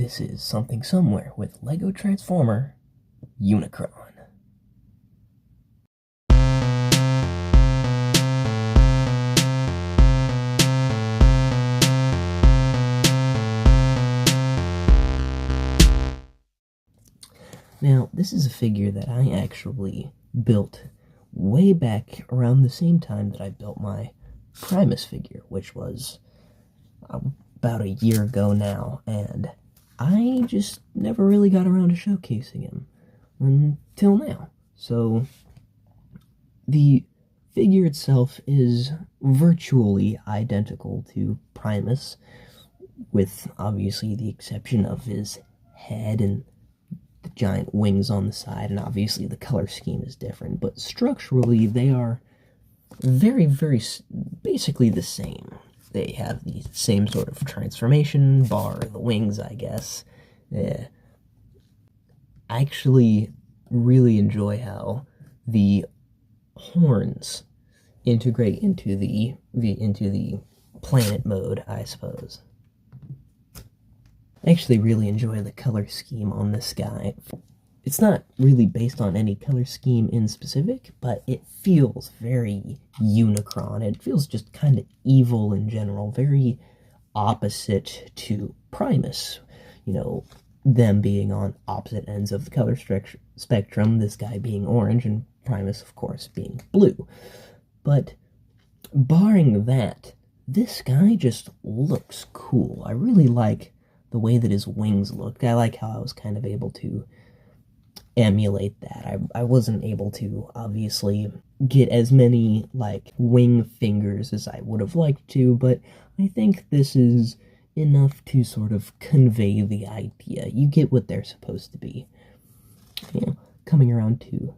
This is Something Somewhere with Lego Transformer Unicron. Now, this is a figure that I actually built way back around the same time that I built my Primus figure, which was about a year ago now, and I just never really got around to showcasing him until now. So, the figure itself is virtually identical to Primus, with obviously the exception of his head and the giant wings on the side, and obviously the color scheme is different, but structurally they are very, very basically the same. They have the same sort of transformation, bar the wings, I guess. I actually really enjoy how the horns integrate into the planet mode, I suppose. I actually really enjoy the color scheme on this guy. It's not really based on any color scheme in specific, but it feels very Unicron. It feels just kind of evil in general, very opposite to Primus. You know, them being on opposite ends of the color spectrum, this guy being orange and Primus, of course, being blue. But barring that, this guy just looks cool. I really like the way that his wings looked. I like how I was kind of able to emulate that. I wasn't able to, obviously, get as many, like, wing fingers as I would have liked to, but I think this is enough to sort of convey the idea. You get what they're supposed to be. You know, coming around to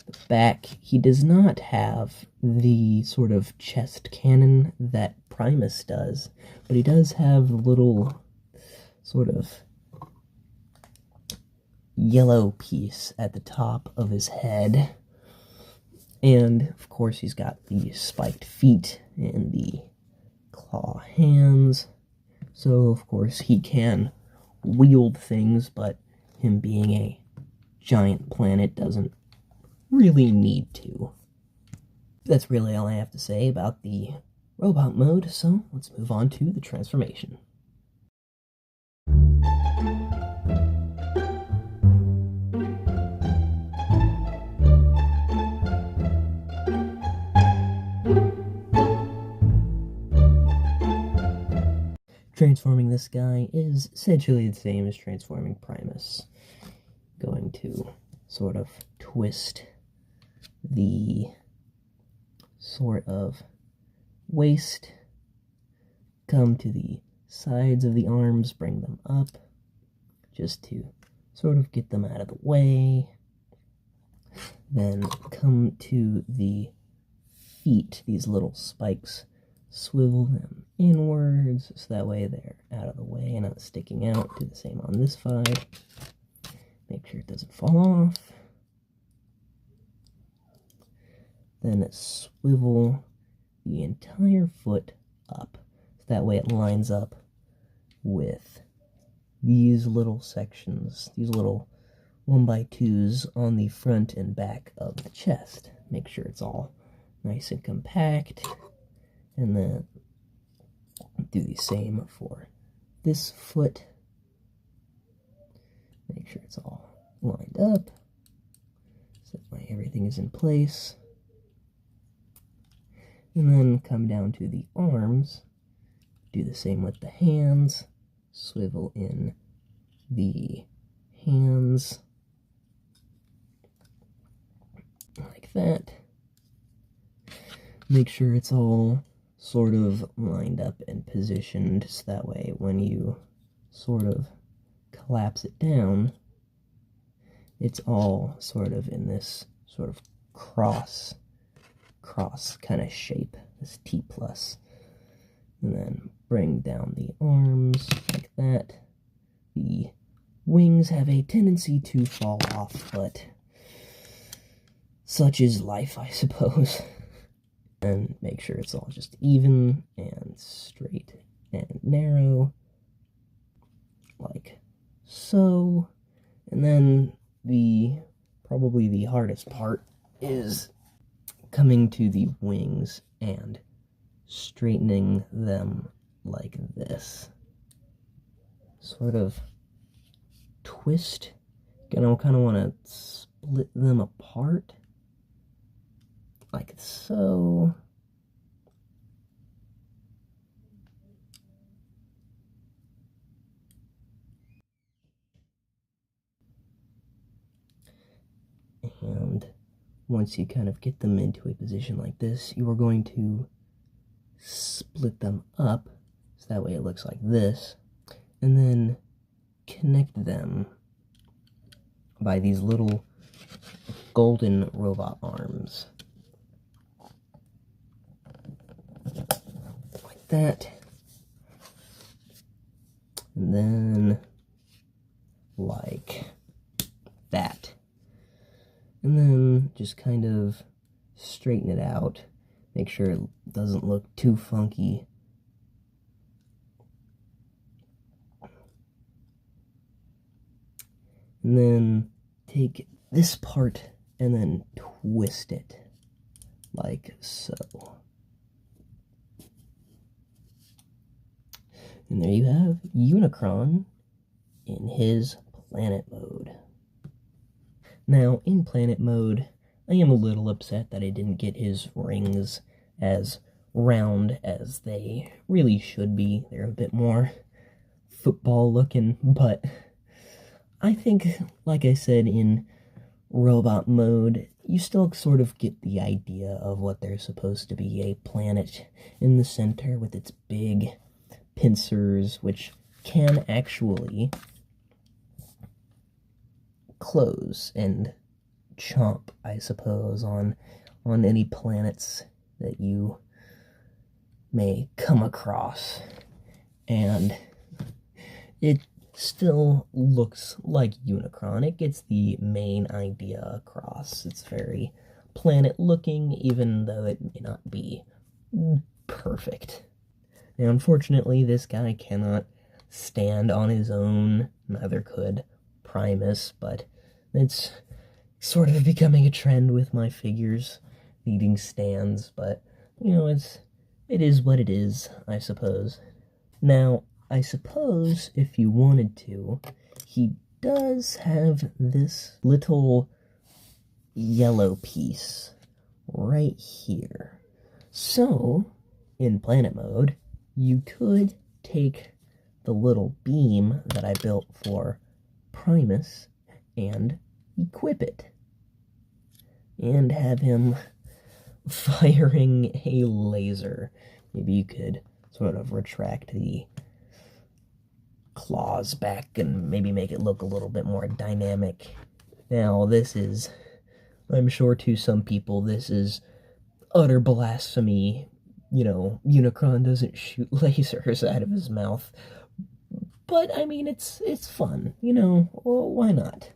the back, he does not have the sort of chest cannon that Primus does, but he does have a little sort of yellow piece at the top of his head. And, of course, he's got the spiked feet and the claw hands. So, of course, he can wield things, but him being a giant planet doesn't really need to. That's really all I have to say about the robot mode, so let's move on to the transformation. Transforming this guy is essentially the same as transforming Primus. Going to sort of twist the sort of waist, come to the sides of the arms, bring them up, just to sort of get them out of the way. Then come to the feet, these little spikes, swivel them inwards, so that way they're out of the way and not sticking out. Do the same on this side. Make sure it doesn't fall off. Then swivel the entire foot up, so that way it lines up with these little sections, these little 1x2s on the front and back of the chest. Make sure it's all nice and compact. And then do the same for this foot. Make sure it's all lined up, so that way everything is in place. And then come down to the arms, do the same with the hands, swivel in the hands, like that. Make sure it's all sort of lined up and positioned, so that way when you sort of collapse it down, it's all sort of in this sort of cross kind of shape, this T+. And then bring down the arms like that. The wings have a tendency to fall off, but such is life, I suppose. And make sure it's all just even and straight and narrow, like so. And then probably the hardest part is coming to the wings and straightening them like this. Sort of twist. Gonna kind of want to split them apart like so. And once you kind of get them into a position like this, you are going to split them up so that way it looks like this, and then connect them by these little golden robot arms. Like that. And then like that. And then just kind of straighten it out. Make sure it doesn't look too funky. And then take this part and then twist it like so. And there you have Unicron in his planet mode. Now, in planet mode, I am a little upset that I didn't get his rings as round as they really should be. They're a bit more football looking, but I think, like I said, in robot mode, you still sort of get the idea of what they're supposed to be. A planet in the center with its big pincers, which can actually close and chomp, I suppose, on any planets that you may come across. And it still looks like Unicron. It gets the main idea across. It's very planet looking, even though it may not be perfect. Now, unfortunately, this guy cannot stand on his own, neither could Primus, but it's sort of becoming a trend with my figures needing stands, but, you know, it is what it is, I suppose. Now, I suppose if you wanted to, he does have this little yellow piece right here. So, in planet mode, you could take the little beam that I built for Primus and equip it. And have him firing a laser. Maybe you could sort of retract the claws back and maybe make it look a little bit more dynamic. Now, this is, I'm sure to some people, this is utter blasphemy. You know, Unicron doesn't shoot lasers out of his mouth. But, I mean, it's fun, you know, well, why not?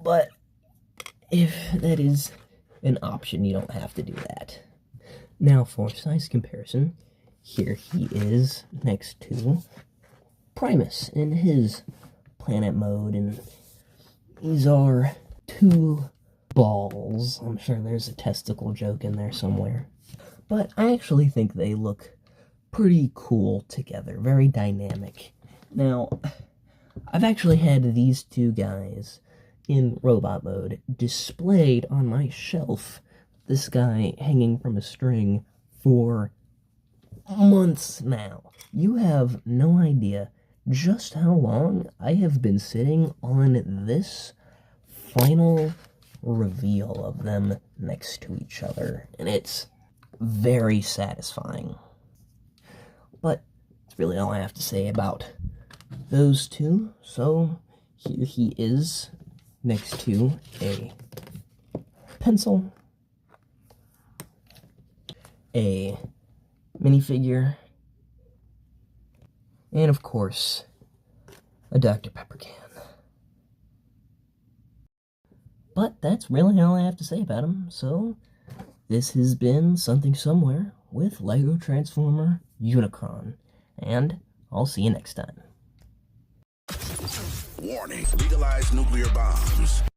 But if that is an option, you don't have to do that. Now, for size comparison, here he is next to Primus in his planet mode, and these are two balls. I'm sure there's a testicle joke in there somewhere. But I actually think they look pretty cool together, very dynamic. Now, I've actually had these two guys in robot mode displayed on my shelf, this guy hanging from a string, for months now. You have no idea just how long I have been sitting on this final reveal of them next to each other, and it's very satisfying. But that's really all I have to say about those two. So here he is next to a pencil, a minifigure, and of course, a Dr. Pepper can. But that's really all I have to say about him, so this has been Something Somewhere with LEGO Transformer Unicron, and I'll see you next time. Warning, legalized nuclear bombs.